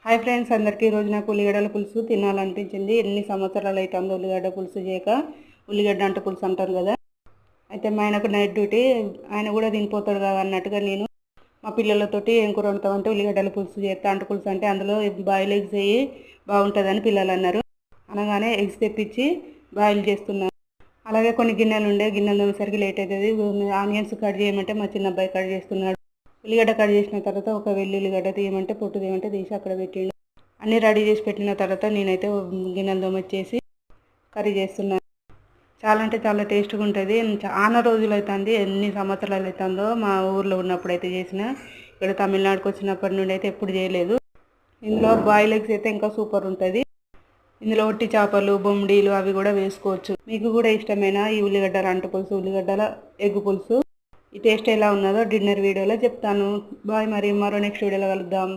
Hi friends, అందరికీ ఈరోజు నాకు ఉల్లిగడ్డల పులుసు తినాలనిపించింది. ఎన్ని సంవత్సరాలు అవుతుందో ఉల్లిగడ్డ పులుసు చేయక. ఉల్లిగడ్డ అంటే పులుసు అంటారు కదా. అయితే మా ఆయనకు నైట్ డ్యూటీ, ఆయన కూడా తినిపోతాడు కదా అన్నట్టుగా నేను మా పిల్లలతోటి ఏం కూర వండుతామంటే ఉల్లిగడ్డల పులుసు చేస్తా. అంటు పులుసు అంటే అందులో బాయిల్ ఎగ్స్ వేయి బాగుంటుందని పిల్లలు అన్నారు. అనగానే ఎగ్స్ తెప్పించి బాయిల్ చేస్తున్నాను. అలాగే కొన్ని గిన్నెలు ఉండే, గిన్నెలు తోమేసరికి లేట్ అవుతుంది. ఆనియన్స్ కట్ చేయమంటే మా చిన్న అబ్బాయి కట్ చేస్తున్నాడు. ఉల్లిగడ్డ కట్ చేసిన తర్వాత ఒక ఉల్లిగడ్డ తీయమంటే పొట్టు తీయమంటే తీసి అక్కడ పెట్టిండు. అన్నీ రెడీ చేసి పెట్టిన తర్వాత నేనైతే గిన్నెలు తోమొచ్చేసి కర్రీ చేస్తున్నాను. చాలా అంటే చాలా టేస్ట్గా ఉంటుంది. చాలా రోజులు అవుతుంది, ఎన్ని సంవత్సరాలు అవుతుందో మా ఊర్లో ఉన్నప్పుడు అయితే చేసిన. ఇక్కడ తమిళనాడుకి వచ్చినప్పటి నుండి అయితే ఎప్పుడు చేయలేదు. ఇందులో బాయిల్ ఎగ్స్ అయితే ఇంకా సూపర్ ఉంటుంది. ఇందులో ఒట్టి చేపలు, బొమ్మిడీలు అవి కూడా వేసుకోవచ్చు. మీకు కూడా ఇష్టమైన ఈ ఉల్లిగడ్డల అంటు పులుసు, ఉల్లిగడ్డల ఎగ్ పులుసు ఈ టేస్ట్ ఎలా ఉన్నదో డిన్నర్ వీడియోలో చెప్తాను. బాయ్, మరి మరో నెక్స్ట్ వీడియోలో కలుద్దాం.